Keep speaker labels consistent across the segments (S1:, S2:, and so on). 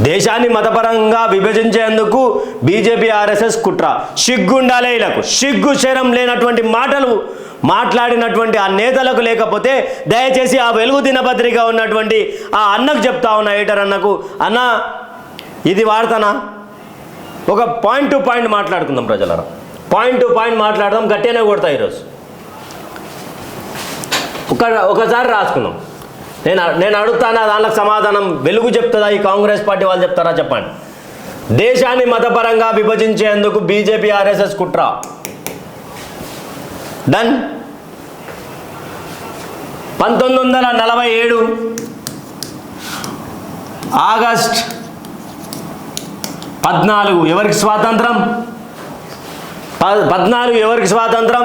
S1: దేశాన్ని మతపరంగా విభజించేందుకు BJP RSS కుట్ర. సిగ్గుండాలే ఇలకు, సిగ్గు శరం లేనటువంటి మాటలు మాట్లాడినటువంటి ఆ నేతలకు లేకపోతే దయచేసి ఆ వెలుగు దినపత్రిక ఉన్నటువంటి ఆ అన్నకు చెప్తా ఉన్నా, ఎడిటర్ అన్నకు, అన్న ఇది వాడతానా? ఒక పాయింట్ టు పాయింట్ మాట్లాడుకుందాం ప్రజలరా, పాయింట్ టు పాయింట్ మాట్లాడదాం, గట్టిగానే కొడతా ఈరోజు. ఒకసారి రాసుకుందాం. నేను అడుగుతానా, దానికి సమాధానం వెలుగు చెప్తుందా, ఈ కాంగ్రెస్ పార్టీ వాళ్ళు చెప్తారా? చెప్పండి. దేశాన్ని మతపరంగా విభజించేందుకు బీజేపీ ఆర్ఎస్ఎస్ కుట్ర. డన్. 1947 ఆగస్ట్ 14 ఎవరికి స్వాతంత్రం? 14 ఎవరికి స్వాతంత్రం?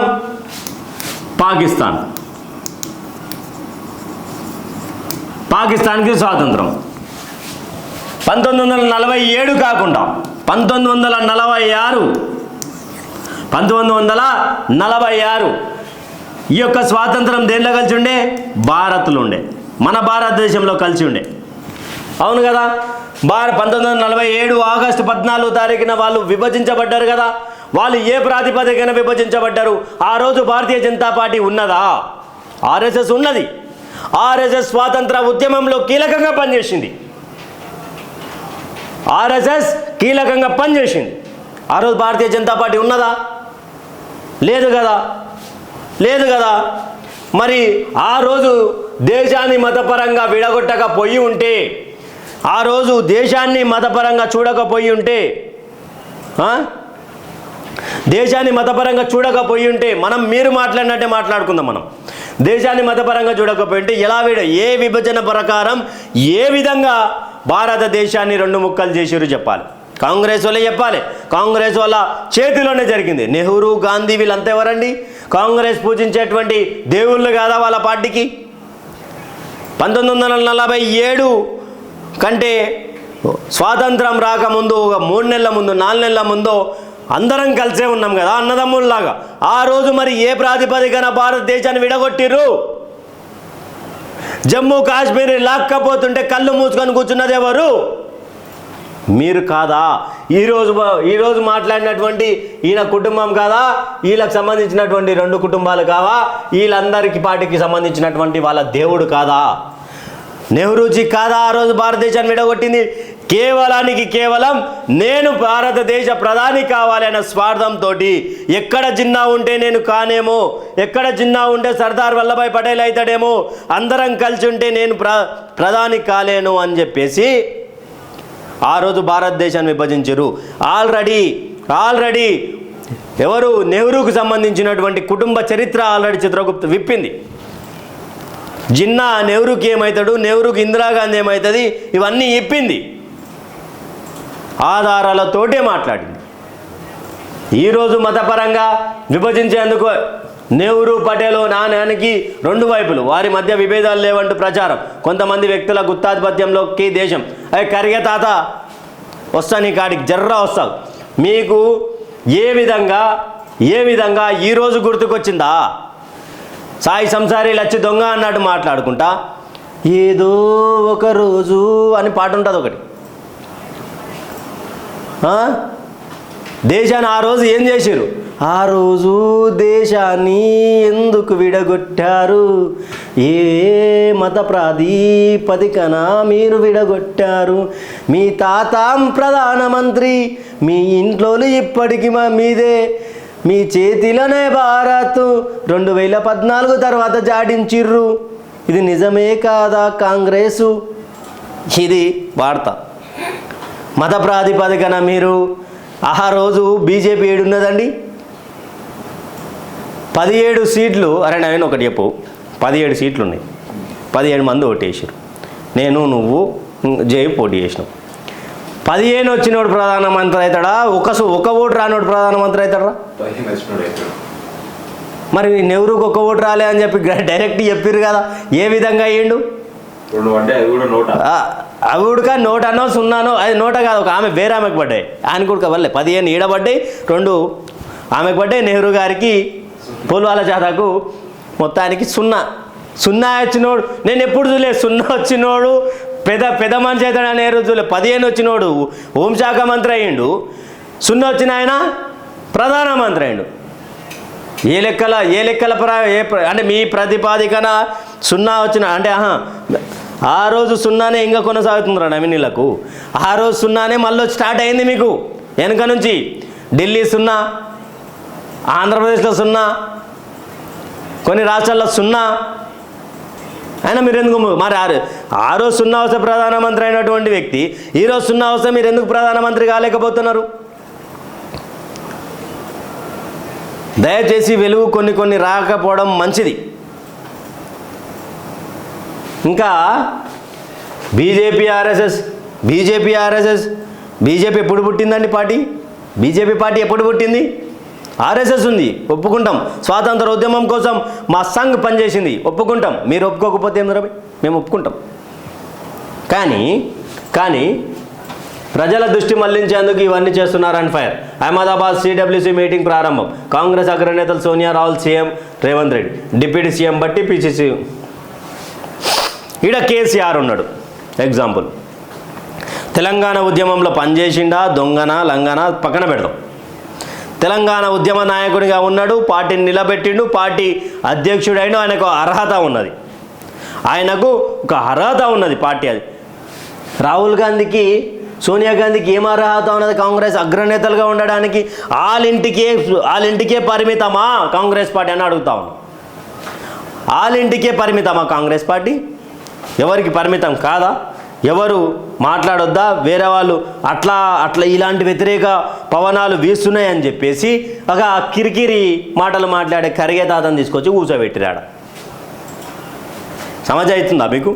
S1: పాకిస్తాన్కి స్వాతంత్రం. 1947 కాకుండా 1946 ఈ యొక్క స్వాతంత్రం దేనిలో కలిసి ఉండే? భారత్లో ఉండే, మన భారతదేశంలో కలిసి ఉండే. అవును కదా? 1947 ఆగస్టు 14 తారీఖున వాళ్ళు విభజించబడ్డారు కదా. వాళ్ళు ఏ ప్రాతిపదికన విభజించబడ్డారు? ఆ రోజు భారతీయ జనతా పార్టీ ఉన్నదా? ఆర్ఎస్ఎస్ ఉన్నది. ఆర్ఎస్ఎస్ స్వాతంత్ర ఉద్యమంలో కీలకంగా పనిచేసింది. ఆర్ఎస్ఎస్ కీలకంగా పనిచేసింది. ఆ రోజు భారతీయ జనతా పార్టీ ఉన్నదా? లేదు కదా, లేదు కదా. మరి ఆ రోజు దేశాన్ని మతపరంగా విడగొట్టకపోయి ఉంటే, ఆ రోజు దేశాన్ని మతపరంగా చూడకపోయి ఉంటే, దేశాన్ని మతపరంగా చూడకపోయి ఉంటే, మీరు మాట్లాడినట్టే మాట్లాడుకుందాం. మనం దేశాన్ని మతపరంగా చూడకపోయింటే ఎలా ఏ విభజన ప్రకారం ఏ విధంగా భారతదేశాన్ని 2 ముక్కలు చేసిరు చెప్పాలి. కాంగ్రెస్ వాళ్ళే చెప్పాలి. కాంగ్రెస్ వాళ్ళ చేతిలోనే జరిగింది. నెహ్రూ, గాంధీ వీళ్ళంతా ఎవరండి? కాంగ్రెస్ పూజించేటువంటి దేవుళ్ళు కాదా వాళ్ళ పార్టీకి? 1947 కంటే స్వాతంత్రం రాకముందు ఒక 3 నెలల ముందు, 4 నెలల ముందు అందరం కలిసే ఉన్నాం కదా అన్నదమ్ముల్లాగా. ఆ రోజు మరి ఏ ప్రాతిపదికన భారతదేశాన్ని విడగొట్టిర్రు? జమ్మూ కాశ్మీర్ లాక్కపోతుంటే కళ్ళు మూసుకొని కూర్చున్నది ఎవరు? మీరు కాదా? ఈరోజు మాట్లాడినటువంటి ఈయన కుటుంబం కాదా? వీళ్ళకి సంబంధించినటువంటి 2 కుటుంబాలు కావా? వీళ్ళందరికీ పార్టీకి సంబంధించినటువంటి వాళ్ళ దేవుడు కాదా? నెహ్రూజీ కాదా ఆ రోజు భారతదేశాన్ని విడగొట్టింది? కేవలం నేను భారతదేశ ప్రధాని కావాలి అన్న స్వార్థంతో, ఎక్కడ జిన్నా ఉంటే నేను కానేమో, ఎక్కడ జిన్నా ఉంటే సర్దార్ వల్లభాయ్ పటేల్ అవుతాడేమో, అందరం కలిసి ఉంటే నేను ప్రధాని కాలేను అని చెప్పేసి ఆ రోజు భారతదేశాన్ని విభజించారు. ఆల్రెడీ ఎవరు? నెహ్రూకు సంబంధించినటువంటి కుటుంబ చరిత్ర ఆల్రెడీ చిత్రగుప్త విప్పింది. జిన్నా నెహ్రూకి ఏమవుతాడు, నెహ్రూకి ఇందిరాగాంధీ ఏమవుతుంది, ఇవన్నీ ఇప్పింది. ఆధారాలతోటే మాట్లాడింది. ఈరోజు మతపరంగా విభజించేందుకు నెహ్రూ, పటేల్ నాణ్యానికి 2 వైపులు, వారి మధ్య విభేదాలు లేవంటూ ప్రచారం. కొంతమంది వ్యక్తుల గుత్తాధిపత్యంలోకి దేశం. అవి కరిగే తాత వస్తా, నీ కాడికి జర్రా వస్తావు. మీకు ఏ విధంగా ఈరోజు గుర్తుకొచ్చిందా? సాయి సంసారి లచ్చి దొంగ అన్నట్టు మాట్లాడుకుంటా ఏదో ఒక రోజు అని పాట ఉంటుంది ఒకటి. దేశాన్ని ఆ రోజు ఏం చేశారు? ఆ రోజు దేశాన్ని ఎందుకు విడగొట్టారు? ఏ మత ప్రాతిపదికన మీరు విడగొట్టారు? మీ తాత ప్రధానమంత్రి, మీ ఇంట్లో ఇప్పటికీ మీదే, మీ చేతిలోనే భారత్ 2014 తర్వాత జాడించిర్రు. ఇది నిజమే కాదా కాంగ్రెసు? ఇది వార్త. మత ప్రాతిపదికన మీరు ఆ రోజు బీజేపీ ఏడున్నదండి? 17 సీట్లు. అరే నేను ఒకటి చెప్పు, 17 సీట్లు ఉన్నాయి, 17 మంది ఓటేసారు. నేను నువ్వు జై పోటీ చేసినావు. 15 వచ్చినోడు ప్రధానమంత్రి అవుతాడా? ఒక ఓటు రానోడు ప్రధానమంత్రి అవుతాడా? మరి నెహ్రూకి 1 ఓటు రాలే అని చెప్పి డైరెక్ట్ చెప్పారు కదా. ఏ విధంగా అయ్యిండు? అవి కూడా నోట్ అనో 0 అనో, అది నోట కాదు. ఒక ఆమె వేరే ఆమెకు పడ్డాయి, ఆయన కూడా వల్లే 15 ఈడబడ్డాయి, 2 ఆమెకు పడ్డాయి. నెహ్రూ గారికి పూల్వాల జాదాకు మొత్తానికి 0 వచ్చినోడు నేను ఎప్పుడు చూడలేదు. 0 వచ్చినోడు పెద్ద మనిషి అవుతాడు అనే రోజుల్లో 15 వచ్చినోడు హోంశాఖ మంత్రి అయ్యిండు, 0 వచ్చిన ఆయన ప్రధానమంత్రి అయ్యిండు. ఏ లెక్కల అంటే మీ ప్రతిపాదికన 0 వచ్చిన అంటే ఆ రోజు 0నే ఇంకా కొనసాగుతుందిరా నవీనీలకు. ఆ రోజు 0నే మళ్ళీ స్టార్ట్ అయింది మీకు వెనుక నుంచి. ఢిల్లీ 0, ఆంధ్రప్రదేశ్లో 0, కొన్ని రాష్ట్రాల్లో 0. అయినా మీరు ఎందుకు మరి ఆ రోజు 0 వస్తే ప్రధానమంత్రి అయినటువంటి వ్యక్తి ఈరోజు 0 వస్తే మీరు ఎందుకు ప్రధానమంత్రి కాలేకపోతున్నారు? దయచేసి వెలుగు కొన్ని రాకపోవడం మంచిది. ఇంకా బీజేపీ ఆర్ఎస్ఎస్ బీజేపీ ఎప్పుడు పుట్టిందండి పార్టీ? బీజేపీ పార్టీ ఎప్పుడు పుట్టింది? ఆర్ఎస్ఎస్ ఉంది, ఒప్పుకుంటాం. స్వాతంత్ర ఉద్యమం కోసం మా సంఘ్ పనిచేసింది, ఒప్పుకుంటాం. మీరు ఒప్పుకోకపోతే ఏంద్రా మేము ఒప్పుకుంటాం. కానీ ప్రజల దృష్టి మళ్లించేందుకు ఇవన్నీ చేస్తున్నారని ఫైర్. అహ్మదాబాద్ సిడబ్ల్యూసీ మీటింగ్ ప్రారంభం. కాంగ్రెస్ అగ్రనేతలు Sonia, Rahul, CM Revanth Reddy, deputy CM Bhatti PCC. ఈడ కేసీఆర్ ఉన్నాడు ఎగ్జాంపుల్. తెలంగాణ ఉద్యమంలో పనిచేసిండా, దొంగన లంగన పక్కన పెడదాం. తెలంగాణ ఉద్యమ నాయకుడిగా ఉన్నాడు, పార్టీని నిలబెట్టిండు, పార్టీ అధ్యక్షుడైన ఆయనకు అర్హత ఉన్నది. ఆయనకు ఒక అర్హత ఉన్నది పార్టీ. అది రాహుల్ గాంధీకి, సోనియా గాంధీకి ఏం అర్హత ఉన్నది కాంగ్రెస్ అగ్రనేతలుగా ఉండడానికి? వాళ్ళింటికే పరిమితమా కాంగ్రెస్ పార్టీ అని అడుగుతా ఉన్నాం. వాళ్ళింటికే పరిమితమా కాంగ్రెస్ పార్టీ? ఎవరికి పరిమితం కాదా? ఎవరు మాట్లాడొద్దా? వేరే వాళ్ళు అట్లా ఇలాంటి వ్యతిరేక పవనాలు వీస్తున్నాయని చెప్పేసి ఒక కిరికిరి మాటలు మాట్లాడే కరిగే తాతను తీసుకొచ్చి కూర్చోబెట్టిరాడ. సమజ్ అవుతుందా మీకు?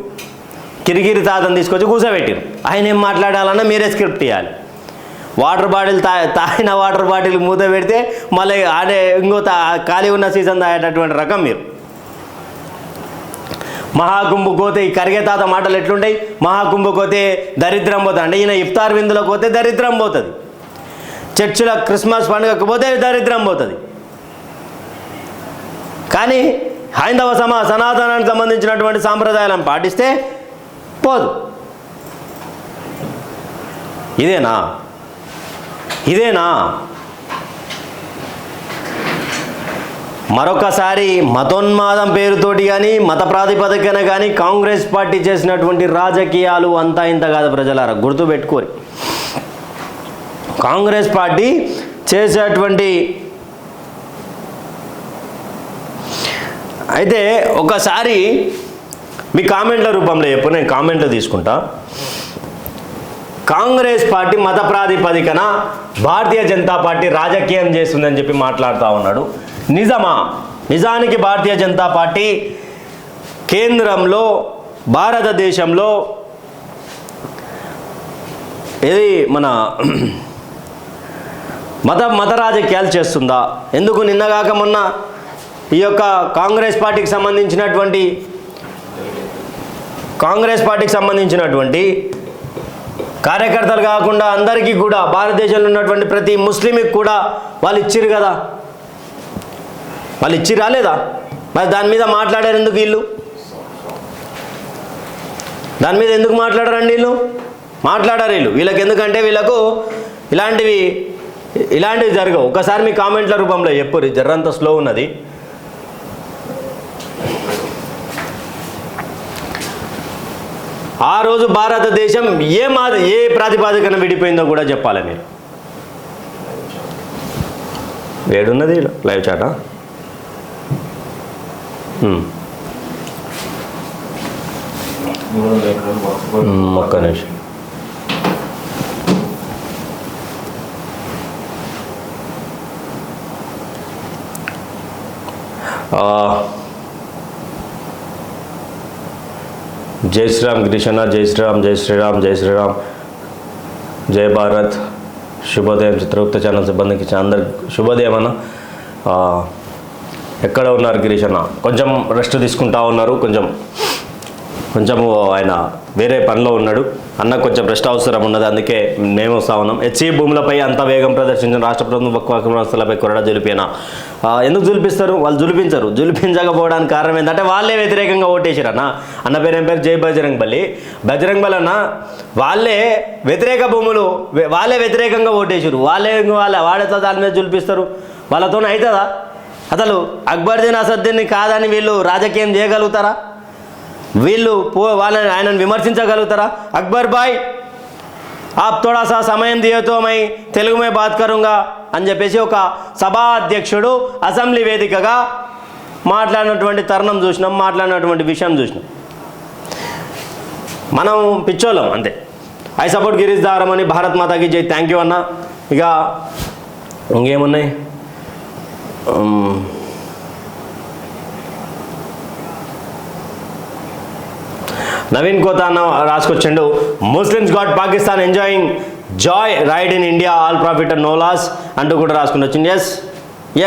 S1: కిరికిరి తాతను తీసుకొచ్చి కూర్చోబెట్టిరు. ఆయన ఏం మాట్లాడాలన్నా మీరే స్క్రిప్ట్ ఇవ్వాలి. వాటర్ బాటిల్ తాగిన వాటర్ బాటిల్ మూత పెడితే మళ్ళీ ఆడే ఇంకో ఖాళీ ఉన్న సీజన్ తాగేటటువంటి రకం మీరు. మహాకుంభ కోతే ఈ కరిగే తాత మాటలు ఎట్లుంటాయి? మహాకుంభ కోతే దరిద్రం పోతుంది అంటే ఈయన ఇఫ్తార్ విందులోకి పోతే దరిద్రం పోతుంది, చర్చిల క్రిస్మస్ పండుగకు పోతే దరిద్రం పోతుంది. కానీ హైందవ సనాతనానికి సంబంధించినటువంటి సాంప్రదాయాలను పాటిస్తే పోదు. ఇదేనా? మరొకసారి మతోన్మాదం పేరుతోటి కానీ మత ప్రాతిపదికన కానీ కాంగ్రెస్ పార్టీ చేసినటువంటి రాజకీయాలు అంతా ఇంత కాదు ప్రజలారా, గుర్తుపెట్టుకోరు. కాంగ్రెస్ పార్టీ చేసేటువంటి అయితే ఒకసారి మీ కామెంట్ల రూపంలో చెప్పు, నేను కామెంట్లు తీసుకుంటా. కాంగ్రెస్ పార్టీ మత ప్రాతిపదికన భారతీయ జనతా పార్టీ రాజకీయం చేస్తుందని చెప్పి మాట్లాడుతూ ఉన్నాడు. నిజమా? నిజానికి భారతీయ జనతా పార్టీ కేంద్రంలో భారతదేశంలో ఇది మన మత రాజకీయాలు చేస్తుందా? ఎందుకు నిన్నగాక మొన్న ఈ యొక్క కాంగ్రెస్ పార్టీకి సంబంధించినటువంటి కార్యకర్తలు కాకుండా అందరికీ కూడా భారతదేశంలో ఉన్నటువంటి ప్రతి ముస్లింకి కూడా వాళ్ళు ఇచ్చిరు కదా, వాళ్ళు ఇచ్చి రాలేదా? మరి దాని మీద మాట్లాడారు ఎందుకు వీళ్ళు? దాని మీద ఎందుకు మాట్లాడారండి వీళ్ళు? మాట్లాడారు వీళ్ళకి ఎందుకంటే వీళ్ళకు ఇలాంటివి జరగవు. ఒకసారి మీ కామెంట్ల రూపంలో చెప్పుర్రి, జర్రంత స్లో ఉన్నది. ఆ రోజు భారతదేశం ఏ ప్రాతిపాదికన విడిపోయిందో కూడా చెప్పాలి మీరు. వేడున్నది లైవ్ చాటా. ఒక్క నిమిషం. జై శ్రీరామ్ గిరీషన్న, జై శ్రీరామ్, జై శ్రీరామ్, జై శ్రీరామ్, జై భారత్. శుభోదయం చిత్రగుప్త ఛానల్ సిబ్బందికి అందరికి శుభోదయం అన్న. ఎక్కడ ఉన్నారు గిరీష్ అన్న? కొంచెం రెస్ట్ తీసుకుంటా ఉన్నారు, కొంచెం కొంచెము ఆయన వేరే పనిలో ఉన్నాడు. అన్న కొంచెం రెస్ట్ అవసరం ఉన్నది, అందుకే మేము వస్తా ఉన్నాం. హెచ్సి భూములపై అంత వేగం ప్రదర్శించిన రాష్ట్ర ప్రభుత్వం వక్ఫ్ కొరడా జులిపినా ఎందుకు జులిపిస్తారు? వాళ్ళు జులిపించరు. జులిపించకపోవడానికి కారణం ఏంటంటే వాళ్ళే వ్యతిరేకంగా ఓటేసారు. అన్న పేరు ఏం పేరు? జై బజరంగ్ బలి. బజరంగ్ బలి అన్న వాళ్ళే వ్యతిరేక భూములు, వాళ్ళే వ్యతిరేకంగా ఓటేసారు. వాడేతో దాని మీద జులిపిస్తారు? వాళ్ళతోనే అవుతుందా? అసలు అక్బరుద్దీన్ అసదుద్దీన్ని కాదని వీళ్ళు రాజకీయం చేయగలుగుతారా? వీళ్ళు వాళ్ళని ఆయనను విమర్శించగలుగుతారా? అక్బర్ భాయ్ ఆప్ థోడాసా సమయం దియోతో మై తెలుగు మే బాత్ కరుంగా అని చెప్పేసి ఒక సభా అధ్యక్షుడు అసెంబ్లీ వేదికగా మాట్లాడినటువంటి తరుణం చూసినాం, మాట్లాడినటువంటి విషయం చూసినాం. మనం పిచ్చోళ్ళం అంతే. ఐ సపోర్ట్ గిరీష్ దారమని, భారత్ మాతాకి జై, థ్యాంక్ యూ అన్న. ఇక ఇంకేమున్నాయి? నవీన్ కోత అన్న రాసుకొచ్చిండు, Muslims got Pakistan enjoying joy ride in India, all profit and no loss అంటూ కూడా రాసుకుని వచ్చింది.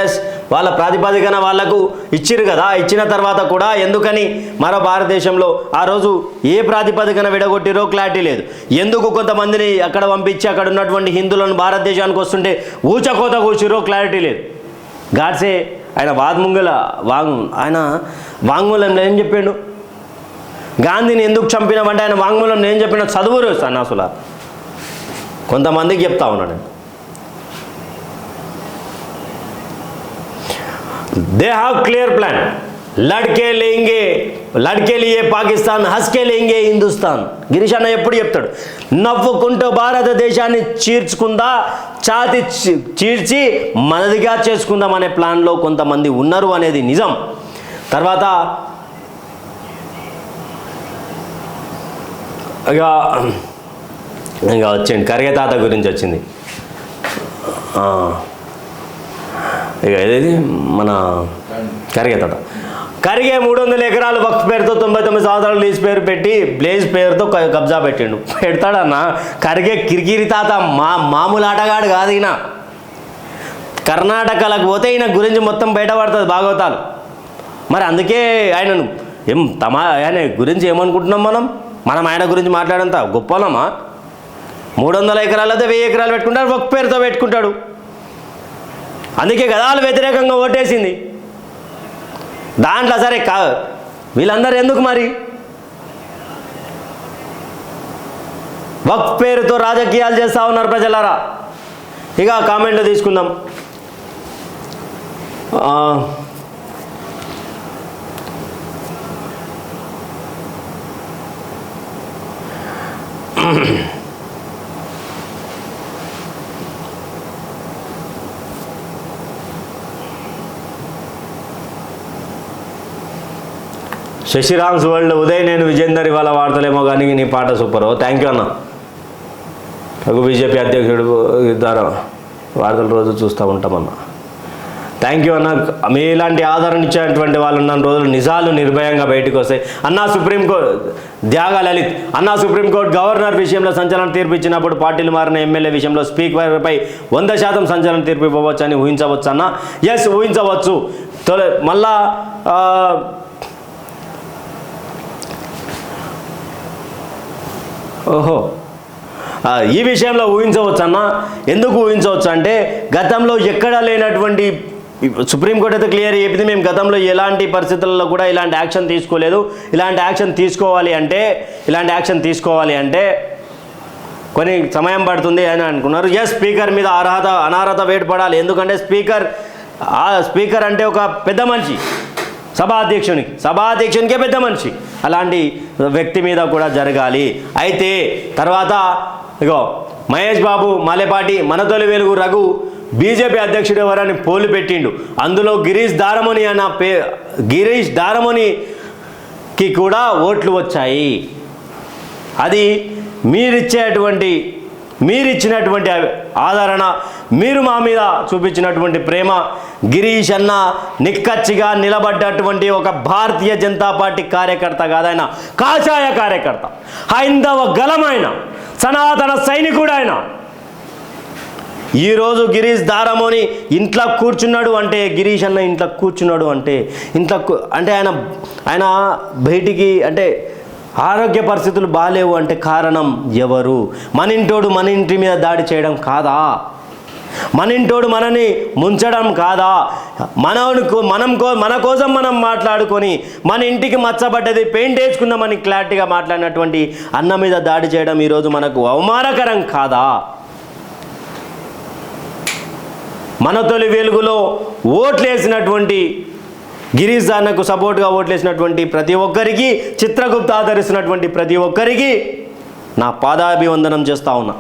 S1: ఎస్ వాళ్ళ ప్రాతిపదికన వాళ్లకు ఇచ్చిరు కదా. ఇచ్చిన తర్వాత కూడా ఎందుకని మరో భారతదేశంలో ఆ రోజు ఏ ప్రాతిపదికన విడగొట్టిరో క్లారిటీ లేదు. ఎందుకు కొంతమందిని అక్కడ పంపించి అక్కడ ఉన్నటువంటి హిందువులను భారతదేశానికి వస్తుంటే ఊచకోత కూర్చిరో క్లారిటీ లేదు. గాడ్సే ఆయన ఆయన వాంగ్మూలంలో ఏం చెప్పాడు? గాంధీని ఎందుకు చంపినామంటే ఆయన వాంగ్మూలం నేను చెప్పిన చదువురు సన్నాసుల కొంతమందికి చెప్తా ఉన్నాను. దే హ్యావ్ క్లియర్ ప్లాన్, లడ్కే లియే పాకిస్తాన్, హస్కే లేంగే హిందుస్థాన్. గిరీష్ అన్న ఎప్పుడు చెప్తాడు, నవ్వుకుంటూ భారతదేశాన్ని ఛాతి చీల్చి మనదిగా చేసుకుందాం అనే ప్లాన్లో కొంతమంది ఉన్నారు అనేది నిజం. తర్వాత ఇక వచ్చింది ఖర్గే తాత గురించి వచ్చింది. ఇక ఏదేది మన ఖర్గే తాత. ఖర్గే 300 ఎకరాలు వక్ఫ్ పేరుతో 99 సంవత్సరాలు లీజ్ పేరు పెట్టి బ్లేజ్ పేరుతో కబ్జా పెట్టిండు. పెడతాడన్న ఖర్గే కిరికిరి తాత, మామూలు ఆటగాడు కాదు ఈయన. కర్ణాటకలకు పోతే ఈయన గురించి మొత్తం బయటపడుతుంది భాగవతాలు. మరి అందుకే ఆయనను ఆయన గురించి ఏమనుకుంటున్నాం మనం ఆయన గురించి మాట్లాడంత గొప్పలమా? 300 ఎకరాలు అయితే 1000 ఎకరాలు పెట్టుకుంటాడు, వక్ఫ్ పేరుతో పెట్టుకుంటాడు. అందుకే గదాలు వ్యతిరేకంగా ఓటేసింది. దాంట్లో సరే వీళ్ళందరూ ఎందుకు మరి వక్ఫ్ పేరుతో రాజకీయాలు చేస్తూ ఉన్నారు ప్రజలారా? ఇక కామెంట్లు తీసుకుందాం. శశిరామ్స్ వరల్డ్ ఉదయ్, నేను విజేందర్ ఇవాళ వాడతలేమో కానీ నీ పాట సూపర్. థ్యాంక్ యూ అన్న. రఘు బీజేపీ అధ్యక్షుడు ద్వారా వార్తలు రోజు చూస్తూ ఉంటామన్న. థ్యాంక్ యూ అన్న. మీ ఇలాంటి ఆదరణ ఇచ్చేటువంటి వాళ్ళు ఉన్న రోజులు నిజాలు నిర్భయంగా బయటకు వస్తాయి అన్న. సుప్రీంకోర్టు త్యాగా లలిత్ అన్న, సుప్రీంకోర్టు గవర్నర్ విషయంలో సంచలన తీర్పు ఇచ్చినప్పుడు పార్టీలు మారిన ఎమ్మెల్యే విషయంలో స్పీకర్పై 100% సంచలన తీర్పు ఇవ్వవచ్చు అని ఊహించవచ్చు అన్న. ఎస్, ఊహించవచ్చు. మళ్ళా ఈ విషయంలో ఊహించవచ్చు అన్న. ఎందుకు ఊహించవచ్చు అంటే గతంలో ఎక్కడా లేనటువంటి సుప్రీంకోర్టు అయితే క్లియర్ చెప్పింది, మేము గతంలో ఎలాంటి పరిస్థితుల్లో కూడా ఇలాంటి యాక్షన్ తీసుకోలేదు. ఇలాంటి యాక్షన్ తీసుకోవాలి అంటే కొన్ని సమయం పడుతుంది అని అనుకున్నారు. ఎస్, స్పీకర్ మీద అనర్హత వేటు పడాలి. ఎందుకంటే స్పీకర్ అంటే ఒక పెద్ద మనిషి, సభాధ్యక్షునికే పెద్ద మనిషి. అలాంటి వ్యక్తి మీద కూడా జరగాలి. అయితే తర్వాత మహేష్ బాబు మల్లెపాటి, మనతొలి వెలుగు రఘు బీజేపీ అధ్యక్షుడు ఎవరని పోలు పెట్టిండు. అందులో గిరీష్ దారమణికి కూడా ఓట్లు వచ్చాయి. అది మీరిచ్చినటువంటి ఆదరణ, మీరు మా మీద చూపించినటువంటి ప్రేమ. గిరీష్ అన్న నిక్కచ్చిగా నిలబడ్డటువంటి ఒక భారతీయ జనతా పార్టీ కార్యకర్త కాదైనా, కాషాయ కార్యకర్త, హైందవ గలమైన సనాతన సైనికుడు ఆయన. ఈరోజు గిరీష్ దారమోని ఇంట్లో కూర్చున్నాడు అంటే, గిరీష్ అన్న ఇంట్లో కూర్చున్నాడు అంటే ఆయన బయటికి అంటే ఆరోగ్య పరిస్థితులు బాలేవు అంటే కారణం ఎవరు? మన ఇంటోడు మన ఇంటి మీద దాడి చేయడం కాదా? మన ఇంటోడు మనని ముంచడం కాదా? మన కోసం మనం మాట్లాడుకొని మన ఇంటికి మచ్చబడ్డది పెయింట్ వేసుకుందామని క్లారిటీగా మాట్లాడినటువంటి అన్న మీద దాడి చేయడం ఈరోజు మనకు అవమానకరం కాదా? మన తొలి వెలుగులో ఓట్లేసినటువంటి గిరీష్ అన్నకు సపోర్ట్గా ఓట్లేసినటువంటి ప్రతి ఒక్కరికి, చిత్రగుప్త ఆదరిస్తున్నటువంటి ప్రతి ఒక్కరికి నా పాదాభివందనం చేస్తా ఉన్నా.